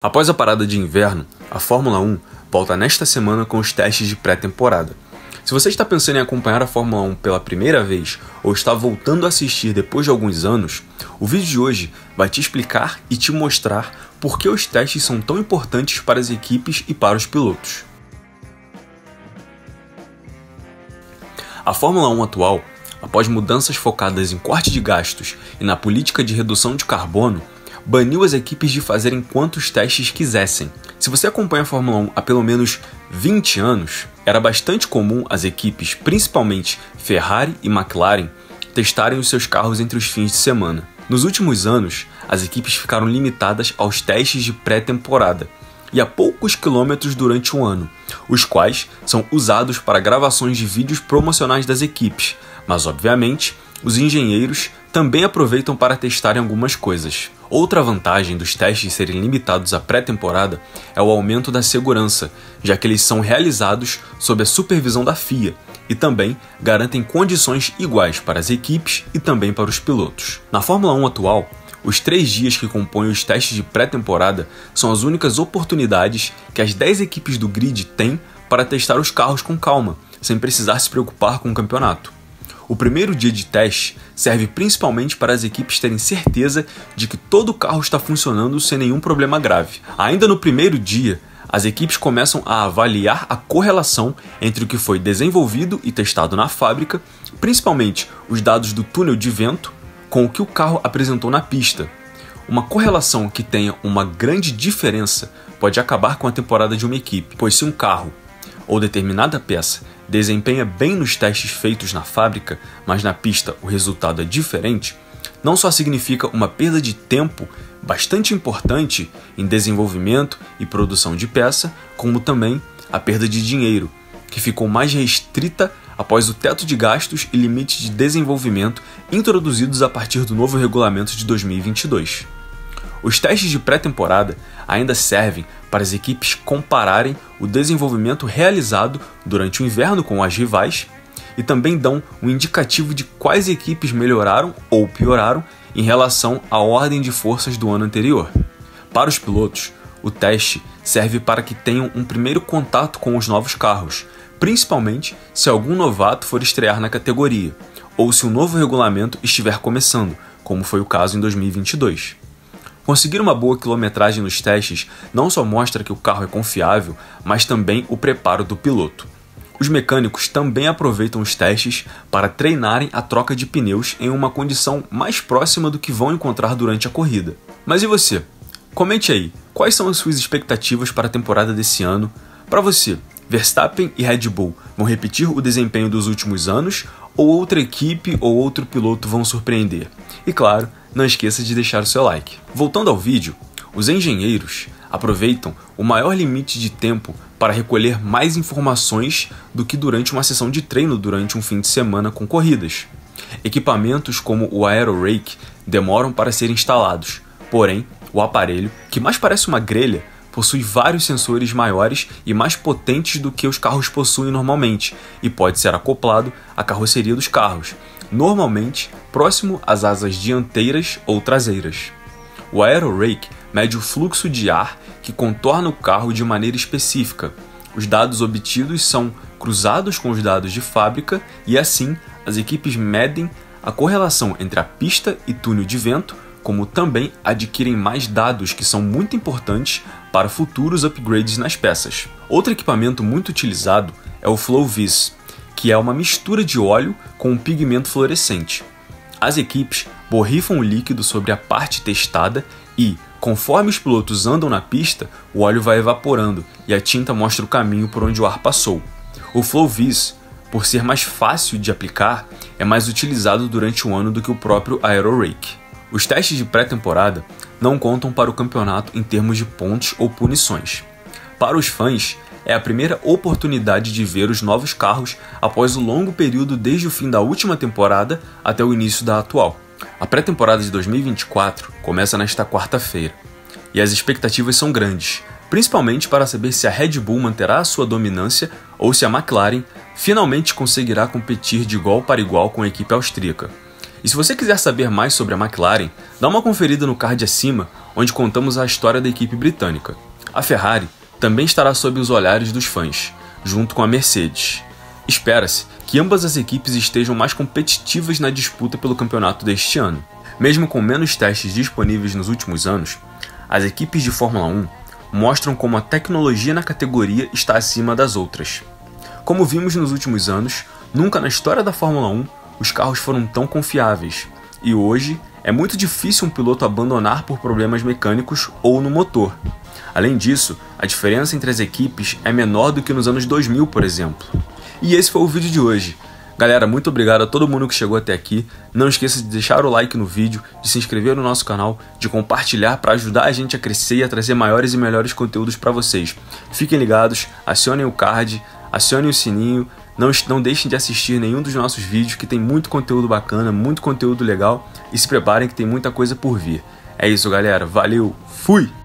Após a parada de inverno, a Fórmula 1 volta nesta semana com os testes de pré-temporada. Se você está pensando em acompanhar a Fórmula 1 pela primeira vez ou está voltando a assistir depois de alguns anos, o vídeo de hoje vai te explicar e te mostrar por que os testes são tão importantes para as equipes e para os pilotos. A Fórmula 1 atual, após mudanças focadas em corte de gastos e na política de redução de carbono, baniu as equipes de fazerem quantos testes quisessem. Se você acompanha a Fórmula 1 há pelo menos 20 anos, era bastante comum as equipes, principalmente Ferrari e McLaren, testarem os seus carros entre os fins de semana. Nos últimos anos, as equipes ficaram limitadas aos testes de pré-temporada e a poucos quilômetros durante um ano, os quais são usados para gravações de vídeos promocionais das equipes, mas obviamente os engenheiros também aproveitam para testarem algumas coisas. Outra vantagem dos testes serem limitados à pré-temporada é o aumento da segurança, já que eles são realizados sob a supervisão da FIA e também garantem condições iguais para as equipes e também para os pilotos. Na Fórmula 1 atual, os 3 dias que compõem os testes de pré-temporada são as únicas oportunidades que as 10 equipes do grid têm para testar os carros com calma, sem precisar se preocupar com o campeonato. O primeiro dia de teste serve principalmente para as equipes terem certeza de que todo o carro está funcionando sem nenhum problema grave. Ainda no primeiro dia, as equipes começam a avaliar a correlação entre o que foi desenvolvido e testado na fábrica, principalmente os dados do túnel de vento, com o que o carro apresentou na pista. Uma correlação que tenha uma grande diferença pode acabar com a temporada de uma equipe, pois se um carro ou determinada peça desempenha bem nos testes feitos na fábrica, mas na pista o resultado é diferente, não só significa uma perda de tempo bastante importante em desenvolvimento e produção de peça, como também a perda de dinheiro, que ficou mais restrita após o teto de gastos e limite de desenvolvimento introduzidos a partir do novo regulamento de 2022. Os testes de pré-temporada ainda servem para as equipes compararem o desenvolvimento realizado durante o inverno com as rivais e também dão um indicativo de quais equipes melhoraram ou pioraram em relação à ordem de forças do ano anterior. Para os pilotos, o teste serve para que tenham um primeiro contato com os novos carros, principalmente se algum novato for estrear na categoria ou se um novo regulamento estiver começando, como foi o caso em 2022. Conseguir uma boa quilometragem nos testes não só mostra que o carro é confiável, mas também o preparo do piloto. Os mecânicos também aproveitam os testes para treinarem a troca de pneus em uma condição mais próxima do que vão encontrar durante a corrida. Mas e você? Comente aí, quais são as suas expectativas para a temporada desse ano? Para você, Verstappen e Red Bull vão repetir o desempenho dos últimos anos ou outra equipe ou outro piloto vão surpreender? E claro, não esqueça de deixar o seu like. Voltando ao vídeo, os engenheiros aproveitam o maior limite de tempo para recolher mais informações do que durante uma sessão de treino durante um fim de semana com corridas. Equipamentos como o Aero-Rake demoram para ser instalados, porém, o aparelho, que mais parece uma grelha, possui vários sensores maiores e mais potentes do que os carros possuem normalmente e pode ser acoplado à carroceria dos carros, normalmente próximo às asas dianteiras ou traseiras. O Aero-Rake mede o fluxo de ar que contorna o carro de maneira específica. Os dados obtidos são cruzados com os dados de fábrica e assim as equipes medem a correlação entre a pista e túnel de vento, como também adquirem mais dados que são muito importantes para futuros upgrades nas peças. Outro equipamento muito utilizado é o Flow-Vis, que é uma mistura de óleo com um pigmento fluorescente. As equipes borrifam o líquido sobre a parte testada e, conforme os pilotos andam na pista, o óleo vai evaporando e a tinta mostra o caminho por onde o ar passou. O Flow-Vis, por ser mais fácil de aplicar, é mais utilizado durante o ano do que o próprio Aero-Rake. Os testes de pré-temporada não contam para o campeonato em termos de pontos ou punições. Para os fãs, é a primeira oportunidade de ver os novos carros após o longo período desde o fim da última temporada até o início da atual. A pré-temporada de 2024 começa nesta quarta-feira e as expectativas são grandes, principalmente para saber se a Red Bull manterá a sua dominância ou se a McLaren finalmente conseguirá competir de igual para igual com a equipe austríaca. E se você quiser saber mais sobre a McLaren, dá uma conferida no card acima, onde contamos a história da equipe britânica. A Ferrari também estará sob os olhares dos fãs, junto com a Mercedes. Espera-se que ambas as equipes estejam mais competitivas na disputa pelo campeonato deste ano. Mesmo com menos testes disponíveis nos últimos anos, as equipes de Fórmula 1 mostram como a tecnologia na categoria está acima das outras. Como vimos nos últimos anos, nunca na história da Fórmula 1 os carros foram tão confiáveis, e hoje é muito difícil um piloto abandonar por problemas mecânicos ou no motor. Além disso, a diferença entre as equipes é menor do que nos anos 2000, por exemplo. E esse foi o vídeo de hoje. Galera, muito obrigado a todo mundo que chegou até aqui. Não esqueça de deixar o like no vídeo, de se inscrever no nosso canal, de compartilhar para ajudar a gente a crescer e a trazer maiores e melhores conteúdos para vocês. Fiquem ligados, acionem o card, acionem o sininho, não deixem de assistir nenhum dos nossos vídeos que tem muito conteúdo bacana, muito conteúdo legal e se preparem que tem muita coisa por vir. É isso, galera. Valeu, fui!